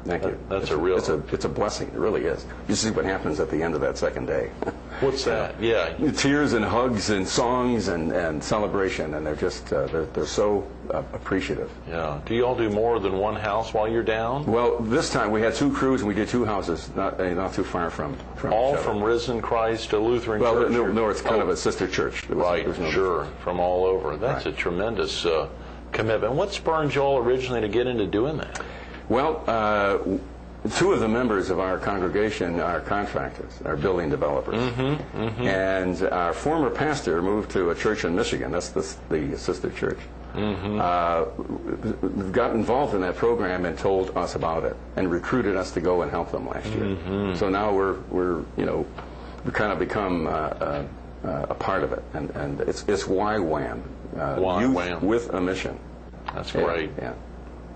Thank you. That's it's a blessing. It really is. You see what happens at the end of that second day. What's that? Yeah. Tears and hugs and songs and celebration, and they're just they're so appreciative. Yeah. Do you all do more than one house while you're down? Well, this time we had 2 crews and we did 2 houses, not too far from all each other. from Risen Christ, a Lutheran well, church. No, it's kind of a sister church. Right. Sure. From all over. That's right. A tremendous commitment. What spurred you all originally to get into doing that? Well, 2 of the members of our congregation are contractors, are building developers. And our former pastor moved to a church in Michigan. That's the sister church. Got involved in that program and told us about it and recruited us to go and help them last year. So now we kind of become a part of it, and it's YWAM, Youth with a Mission. That's great. Yeah.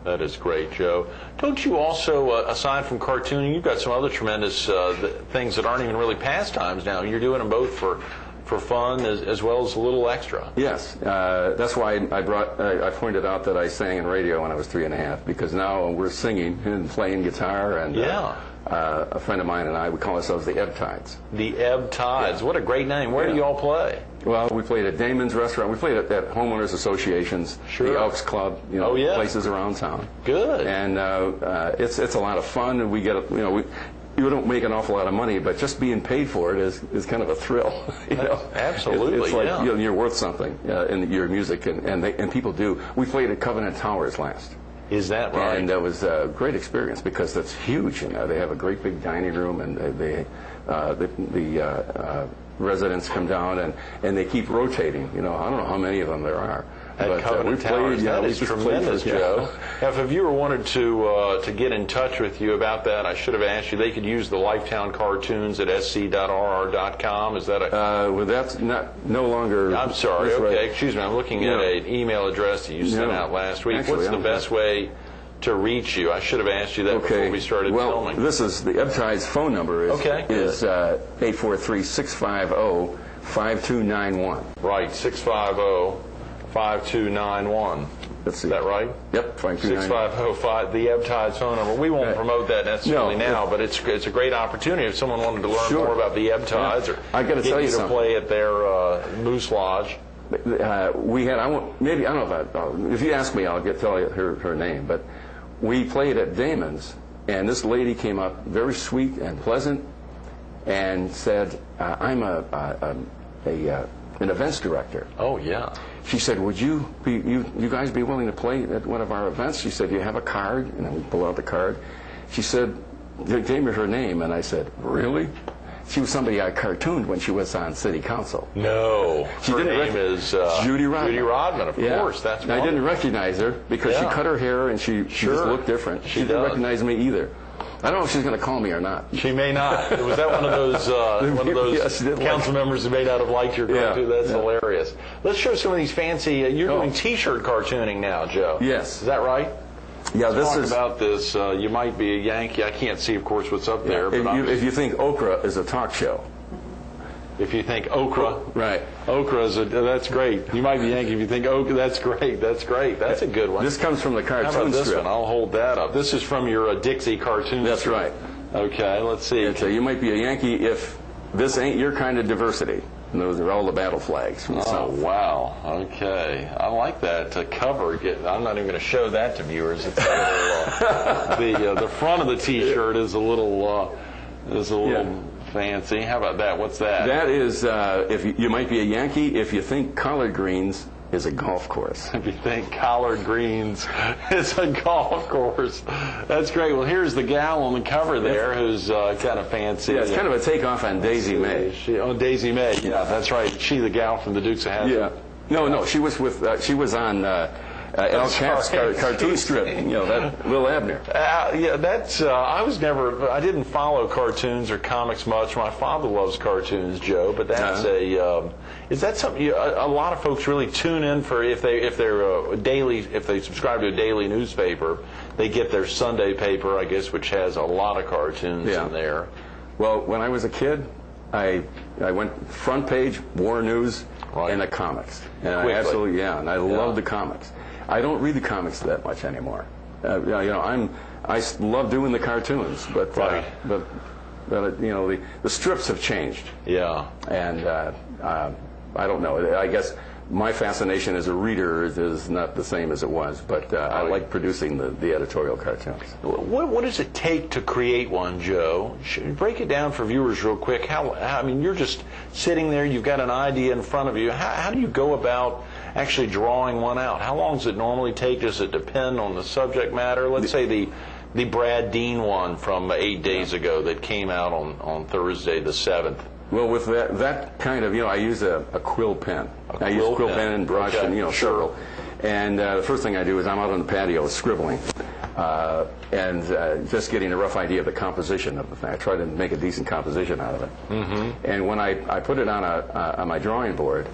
That is great, Joe. Don't you also, aside from cartooning, you've got some other tremendous things that aren't even really pastimes now. You're doing them both for fun as well as a little extra. Yes, that's why I pointed out that I sang in radio when I was 3 1/2, because now we're singing and playing guitar, and a friend of mine and I, we call ourselves the Ebb Tides. The Ebb Tides. Yeah. What a great name. Where do you all play? Well, we played at Damon's Restaurant. We played at homeowners associations, the Elks Club, places around town. Good. And it's a lot of fun, and we get you don't make an awful lot of money, but just being paid for it is kind of a thrill. Absolutely, it's like you're worth something in your music, and people do. We played at Covenant Towers last. Is that right? And that was a great experience because that's huge. They have a great big dining room, and the residents come down and they keep rotating. I don't know how many of them there are. At Covenant Towers. That is tremendous, Joe. Now, if a viewer wanted to get in touch with you about that, I should have asked you. They could use the Lifetown cartoons at sc.rr.com. Is that a? Well, that's no longer. I'm sorry. Okay, right. Excuse me. I'm looking at an email address that you sent out last week. Actually, what's the best way to reach you? I should have asked you that before we started filming. This is the Ebb Tides phone number. Is 843-650-5291. Right, 650-5291. Let's see. Is that right? Yep, 6505, the Ebb Tides phone number. We won't promote that necessarily now, but it's a great opportunity if someone wanted to learn more about the Ebb Tides or I got to tell you to play at their Moose Lodge. We had, I don't know if you ask me, I'll tell you her name, but we played at Damon's, and this lady came up, very sweet and pleasant, and said, I'm an events director. Oh, yeah. She said, would you guys be willing to play at one of our events? She said, you have a card? And we pull out the card. She said, they gave me her name, and I said, really? She was somebody I cartooned when she was on city council. No. Her name is Judy Rodman. Judy Rodman, of course. That's wonderful. I didn't recognize her because she cut her hair and she just looked different. She didn't recognize me either. I don't know if she's going to call me or not. She may not. Was that one of those council members who may not have liked your cartoon? That's hilarious. Let's show some of these fancy. You're doing T-shirt cartooning now, Joe. Yes. Is that right? Yeah, Let's talk about this. You might be a Yankee. I can't see, of course, what's up there. But if you think Okra is a talk show. If you think okra, right? Okra that's great. You might be Yankee if you think okra. That's great. That's great. That's a good one. This comes from the cartoon strip. How about this one? I'll hold that up. This is from your Dixie cartoon. That's strip. right. Okay, let's see. You might be a Yankee if this ain't your kind of diversity. And those are all the battle flags from the South. Wow. Okay. I like that cover. I'm not even going to show that to viewers. It's a little, the front of the T-shirt is a little fancy. How about that? What's that? That is, if you might be a Yankee if you think collard greens is a golf course. If you think collard greens is a golf course. That's great. Well, here's the gal on the cover there who's kind of fancy. Yeah, it's kind of a takeoff on Daisy May. Daisy May. Yeah, that's right. She, the gal from the Dukes of Hazzard. Yeah. No, she was on Al Capp's cartoon strip, that Will Abner. I didn't follow cartoons or comics much. My father loves cartoons, Joe, but that's is that something a lot of folks really tune in for if they subscribe to a daily newspaper, they get their Sunday paper, I guess, which has a lot of cartoons in there. Well, when I was a kid, I went front page, war news, and the comics. And I absolutely, and I love the comics. I don't read the comics that much anymore. I'm love doing the cartoons, but Right. The strips have changed. Yeah. And I don't know. I guess my fascination as a reader is not the same as it was, but I like producing the editorial cartoons. What does it take to create one, Joe? Break it down for viewers real quick. I mean, you're just sitting there, you've got an idea in front of you. How do you go about actually drawing one out? How long does it normally take? Does it depend on the subject matter? Let's say the Brad Dean one from 8 days ago that came out on Thursday the 7th. Well, with that kind of, I use a quill pen. I use quill pen and brush and, Sure. circle. And the first thing I do is I'm out on the patio scribbling and just getting a rough idea of the composition of the thing. I try to make a decent composition out of it. Mm-hmm. And when I put it on my drawing board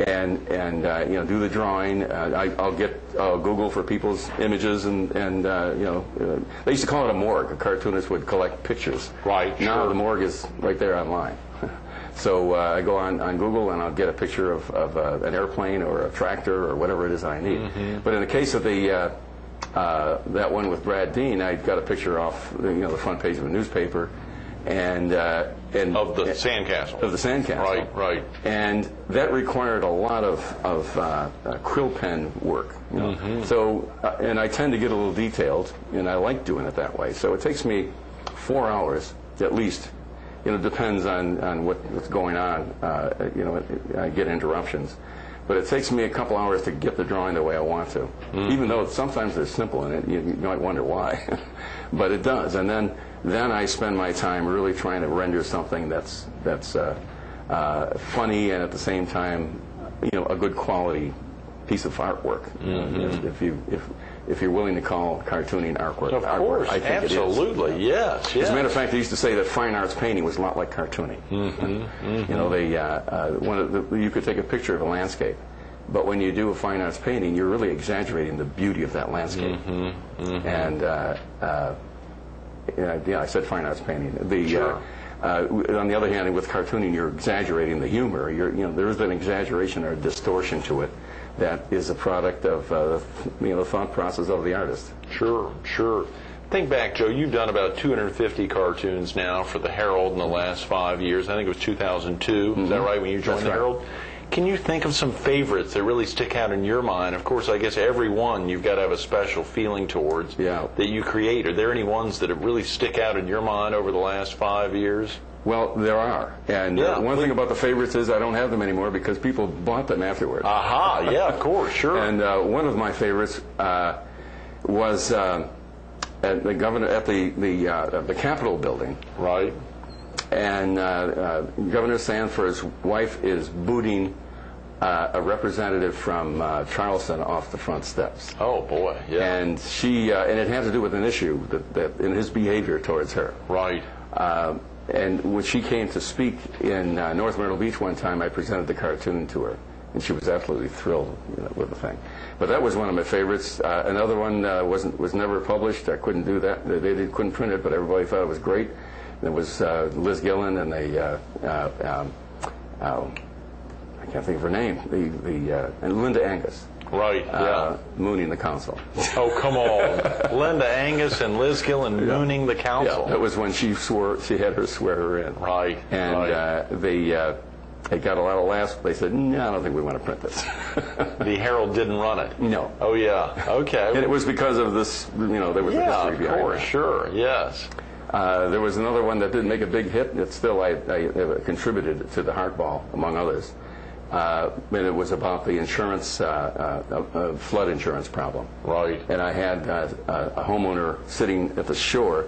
and do the drawing, I'll Google for people's images and they used to call it a morgue. A cartoonist would collect pictures. Right. Now sure. the morgue is right there online. So I go on Google and I'll get a picture of an airplane or a tractor or whatever it is I need. Mm-hmm. But in the case of that one with Brad Dean, I got a picture off the front page of a newspaper and of the sandcastle. Of the sandcastle. Right. And that required a lot of quill pen work. Mm-hmm. So and I tend to get a little detailed, and I like doing it that way. So it takes me 4 hours at least. It depends on what's going on. I get interruptions. But it takes me a couple hours to get the drawing the way I want to. Mm-hmm. Even though sometimes they're simple in it, you might wonder why. But it does. And then I spend my time really trying to render something that's funny and at the same time, a good quality piece of artwork. Mm-hmm. If you're willing to call cartooning artwork, of course, I think absolutely, it is. Yes. As a matter of fact, they used to say that fine arts painting was a lot like cartooning. Mm-hmm. You could take a picture of a landscape, but when you do a fine arts painting, you're really exaggerating the beauty of that landscape. Mm-hmm. Mm-hmm. And I said fine arts painting. Sure. On the other hand, with cartooning, you're exaggerating the humor. There is an exaggeration or a distortion to it that is a product of the thought process of the artist. Sure. Think back, Joe. You've done about 250 cartoons now for the Herald in the last 5 years. I think it was 2002. Mm-hmm. Is that right? When you joined the Herald. Right. Can you think of some favorites that really stick out in your mind? Of course, I guess every one you've got to have a special feeling towards that you create. Are there any ones that really stick out in your mind over the last 5 years? Well, there are. And one thing about the favorites is I don't have them anymore because people bought them afterwards. Aha, yeah, of course, sure. And one of my favorites was at the Capitol building. Right. And Governor Sanford's wife is booting a representative from Charleston off the front steps. Oh, boy, yeah. And and it had to do with an issue that in his behavior towards her. Right. And when she came to speak in North Myrtle Beach one time, I presented the cartoon to her, and she was absolutely thrilled with the thing. But that was one of my favorites. Another one was never published. I couldn't do that. They couldn't print it, but everybody thought it was great. There was Liz Gillen and I can't think of her name. And Linda Angus. Right, yeah. Mooning the council. Oh, come on. Linda Angus and Liz Gillen mooning the council. Yeah, that was when she had her swear her in. Right. And they got a lot of laughs. They said, no, I don't think we want to print this. The Herald didn't run it? No. Oh, yeah. Okay. And it was because of this, there was a history behind it. Yeah, of course, sure, yes. There was another one that didn't make a big hit. It still, I contributed to the Hardball, among others. And it was about the insurance, flood insurance problem. Right. And I had a homeowner sitting at the shore,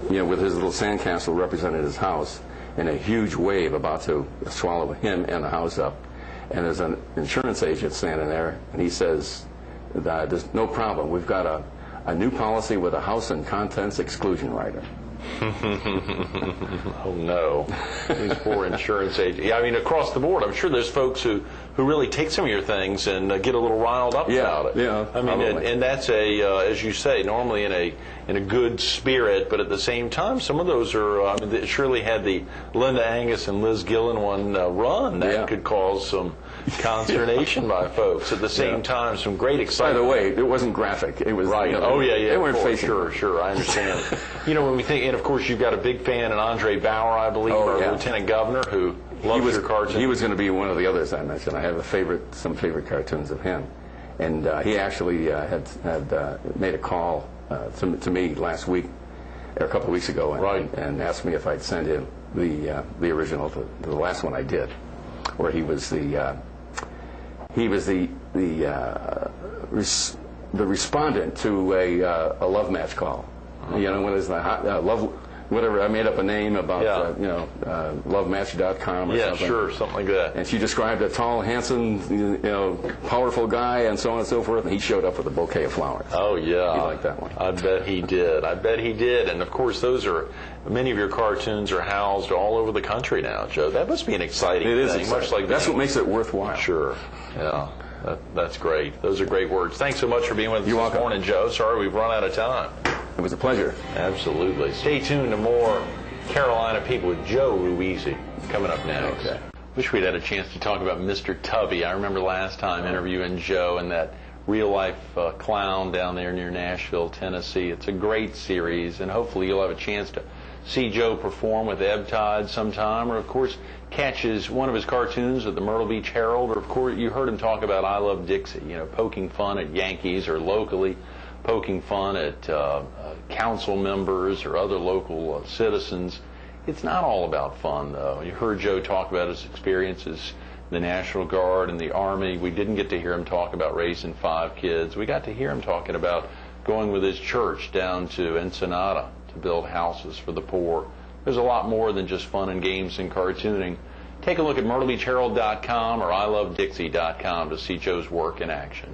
with his little sandcastle representing his house, and a huge wave about to swallow him and the house up. And there's an insurance agent standing there, and he says, "There's no problem. We've got a new policy with a house and contents exclusion rider." Oh no, these poor insurance agents. Yeah, I mean, across the board, I'm sure there's folks who really take some of your things and get a little riled up about it. Yeah, I mean, and that's as you say, normally in a good spirit, but at the same time, some of those are. They surely had the Linda Angus and Liz Gillen one run that could cause some consternation by folks. At the same time, some great By excitement. the way, it wasn't graphic. It was Right. You know, Oh, yeah. They weren't of course. facing. Sure. I understand. When we think, and of course, you've got a big fan in Andre Bauer, I believe, Oh, our yeah. Lieutenant Governor, who loves your cartoons. He was going to be one of the others I mentioned. I have some favorite cartoons of him, and he actually had made a call to me last week, or a couple of weeks ago, and, Right. and asked me if I'd send him the original, the last one I did, where he was the respondent to a love match call. You know, when there's the hot, love, whatever. I made up a name about lovematch.com or Yeah, something. sure, something like that. And she described a tall, handsome, powerful guy, and so on and so forth. And he showed up with a bouquet of flowers. Oh, yeah. He liked that one. I bet he did. And of course, many of your cartoons are housed all over the country now, Joe. That must be an exciting It is thing. exciting. Much like That's what makes it worthwhile. Sure. Yeah. That's great. Those are great words. Thanks so much for being with us You're this welcome. morning, Joe. Sorry we've run out of time. It was a pleasure. Absolutely. Stay tuned to more Carolina People with Joe Ruisi coming up next. Okay. Wish we'd had a chance to talk about Mr. Tubby. I remember last time interviewing Joe and that real-life clown down there near Nashville, Tennessee. It's a great series, and hopefully you'll have a chance to see Joe perform with Ebb Tide sometime, or of course catch one of his cartoons at the Myrtle Beach Herald, or of course you heard him talk about I Love Dixie, poking fun at Yankees, or locally poking fun at council members or other local citizens. It's not all about fun, though. You heard Joe talk about his experiences in the National Guard and the Army. We didn't get to hear him talk about raising 5 kids. We got to hear him talking about going with his church down to Ensenada to build houses for the poor. There's a lot more than just fun and games and cartooning. Take a look at myrtlebeachherald.com or ilovedixie.com to see Joe's work in action.